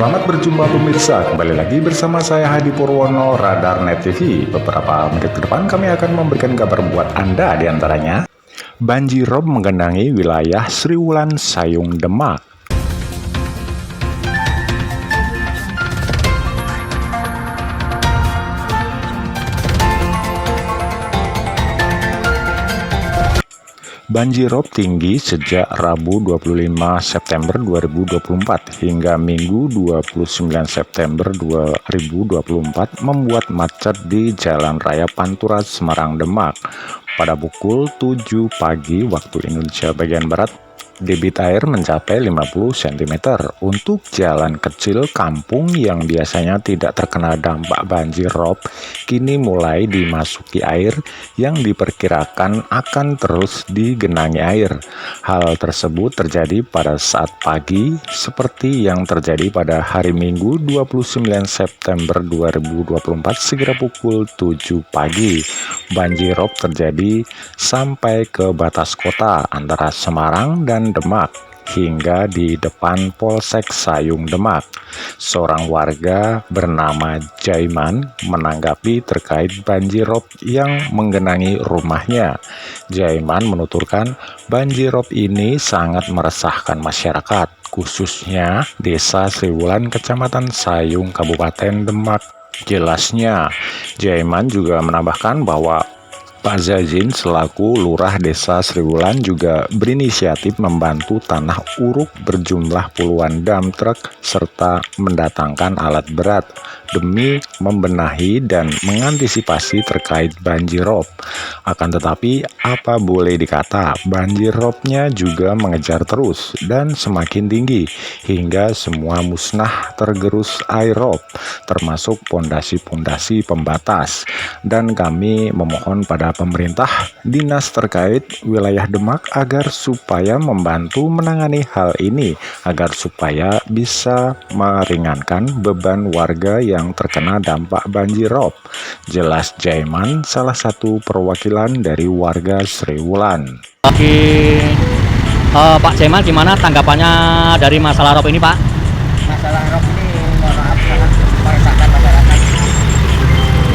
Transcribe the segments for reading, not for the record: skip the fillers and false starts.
Selamat berjumpa pemirsa, kembali lagi bersama saya Hadi Purwono, Radar Net TV. Beberapa menit ke depan kami akan memberikan kabar buat Anda, diantaranya banjir rob menggenangi wilayah Sriwulan Sayung Demak. Banjir rob tinggi sejak Rabu 25 September 2024 hingga Minggu 29 September 2024 membuat macet di Jalan Raya Pantura Semarang Demak. Pada pukul 7 pagi waktu Indonesia bagian Barat, debit air mencapai 50 cm. Untuk jalan kecil kampung yang biasanya tidak terkena dampak banjir rob, kini mulai dimasuki air yang diperkirakan akan terus digenangi air. Hal tersebut terjadi pada saat pagi, seperti yang terjadi pada hari Minggu 29 September 2024 sekira pukul 7 pagi. Banjir rob terjadi sampai ke batas kota antara Semarang dan Demak hingga di depan Polsek Sayung Demak. Seorang warga bernama Jaiman menanggapi terkait banjir rob yang menggenangi rumahnya. Jaiman menuturkan banjir rob ini sangat meresahkan masyarakat, khususnya Desa Sriwulan, Kecamatan Sayung, Kabupaten Demak. Jelasnya, Jaiman juga menambahkan bahwa Pak Zazin selaku Lurah Desa Sriwulan juga berinisiatif membantu tanah uruk berjumlah puluhan dump truck serta mendatangkan alat berat demi membenahi dan mengantisipasi terkait banjir rob. Akan tetapi apa boleh dikata, banjir robnya juga mengejar terus dan semakin tinggi hingga semua musnah tergerus air rob, termasuk pondasi-pondasi pembatas. Dan kami memohon pada pemerintah dinas terkait wilayah Demak agar supaya membantu menangani hal ini agar supaya bisa meringankan beban warga yang terkena dampak banjir rob. Jelas Jaiman, salah satu perwakilan dari warga Sriwulan. Pak Jaiman, gimana tanggapannya dari masalah rob ini, Pak? Masalah rob ini, mohon maaf, sangat meresahkan masyarakat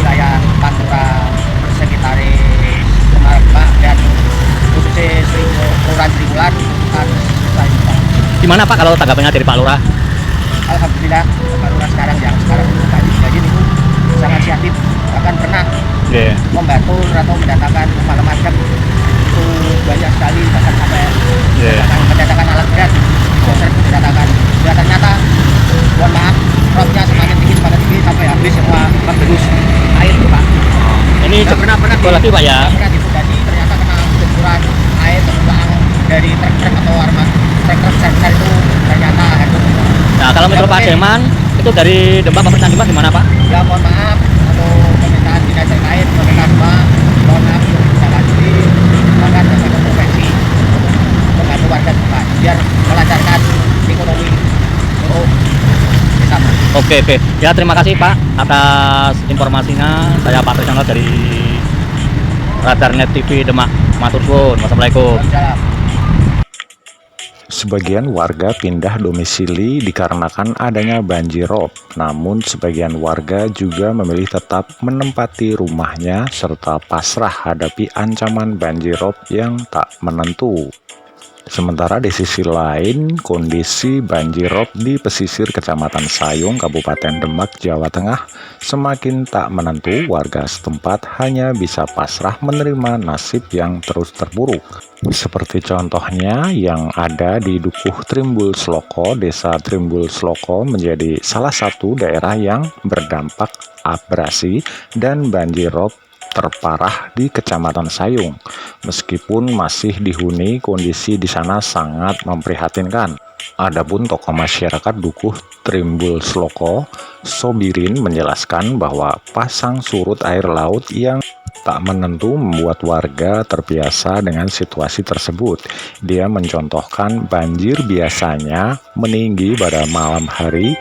wilayah Pantura sekitar Demak dan khususnya Kelurahan Sriwulan. Gimana Pak kalau tanggapannya dari Pak Lurah? Alhamdulillah Pak Lurah sekarang jadi itu sangat siatif, akan pernah membantu atau mendatangkan segala macam itu banyak sekali, bahkan sampai mendatangkan alat berat, mendatangkan. Ya ternyata mohon maaf, robnya semakin tinggi sampai habis semua mengerus air tuh Pak. Ini pernah lagi Pak ya? Pernah dibukani, ternyata kena benturan air terbang dari truk atau armat truk besar itu ternyata hancur. Nah, kalau menurut Pak Jaiman itu dari Demak, pemerintahan Demak gimana Pak? Ya mohon maaf untuk pemerintahan dinas terkait, pemerintah Demak, mohon maaf bisa lanjuti bahkan ke provinsi membantu warga Demak biar melancarkan ekonomi untuk desa. Oke. Ya terima kasih Pak atas informasinya. Saya Pak Trisno dari Radar Net TV Demak. Matur suwun. Wassalamualaikum. Sebagian warga pindah domisili dikarenakan adanya banjir rob, namun sebagian warga juga memilih tetap menempati rumahnya serta pasrah hadapi ancaman banjir rob yang tak menentu. Sementara di sisi lain, kondisi banjir rob di pesisir Kecamatan Sayung, Kabupaten Demak, Jawa Tengah semakin tak menentu. Warga setempat hanya bisa pasrah menerima nasib yang terus terpuruk. Seperti contohnya yang ada di Dukuh Trimbul Sloko, Desa Trimbul Sloko menjadi salah satu daerah yang berdampak abrasi dan banjir rob terparah di Kecamatan Sayung. Meskipun masih dihuni, kondisi di sana sangat memprihatinkan. Adapun tokoh masyarakat Dukuh Trimbul Sloko, Sobirin, menjelaskan bahwa pasang surut air laut yang tak menentu membuat warga terbiasa dengan situasi tersebut. Dia mencontohkan banjir biasanya meninggi pada malam hari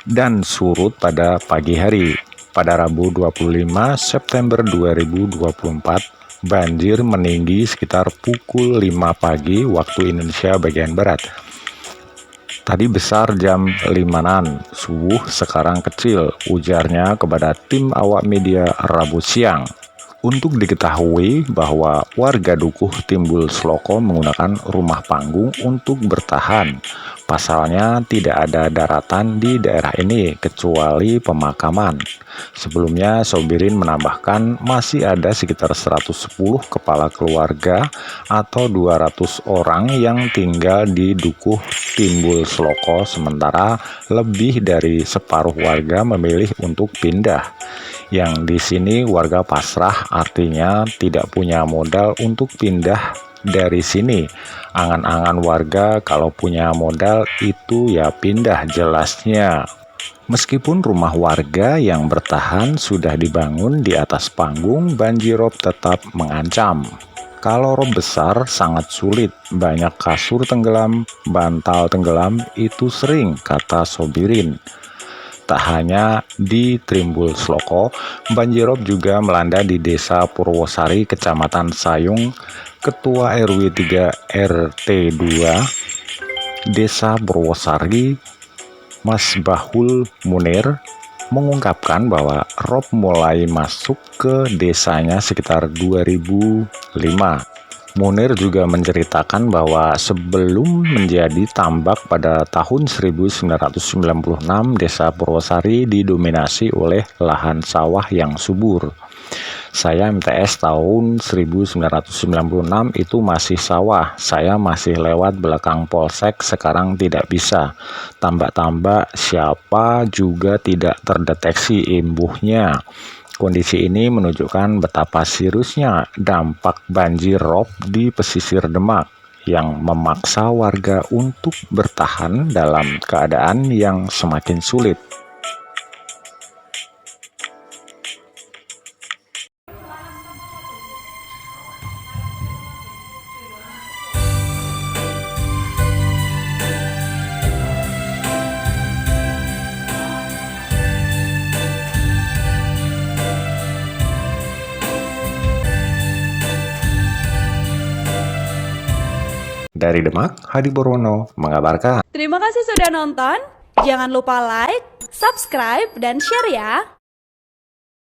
dan surut pada pagi hari. Pada Rabu 25 September 2024, banjir meninggi sekitar pukul 5 pagi waktu Indonesia bagian Barat. Tadi besar jam 5-an, subuh sekarang kecil, ujarnya kepada tim awak media Rabu siang. Untuk diketahui bahwa warga Dukuh Timbul Sloko menggunakan rumah panggung untuk bertahan. Pasalnya tidak ada daratan di daerah ini kecuali pemakaman. Sebelumnya Sobirin menambahkan masih ada sekitar 110 kepala keluarga atau 200 orang yang tinggal di Dukuh Timbul Sloko, sementara lebih dari separuh warga memilih untuk pindah. Yang di sini warga pasrah, artinya tidak punya modal untuk pindah dari sini. Angan-angan warga kalau punya modal itu ya pindah jelasnya. Meskipun rumah warga yang bertahan sudah dibangun di atas panggung, banjirop tetap mengancam. Kalau rob besar sangat sulit, banyak kasur tenggelam, bantal tenggelam, itu sering, kata Sobirin. Tak hanya di Timbul Sloko, banjirop juga melanda di Desa Purwosari, Kecamatan Sayung. Ketua RW 3 RT 2 Desa Purwosari, Mas Bahul Munir, mengungkapkan bahwa rob mulai masuk ke desanya sekitar 2005. Munir juga menceritakan bahwa sebelum menjadi tambak pada tahun 1996, Desa Purwosari didominasi oleh lahan sawah yang subur. Saya MTS tahun 1996 itu masih sawah, saya masih lewat belakang polsek, sekarang tidak bisa. Tambak-tambak siapa juga tidak terdeteksi imbuhnya. Kondisi ini menunjukkan betapa seriusnya dampak banjir rob di pesisir Demak yang memaksa warga untuk bertahan dalam keadaan yang semakin sulit. Dari Demak, Hadi Purwono mengabarkan. Terima kasih sudah nonton. Jangan lupa like, subscribe, dan share ya.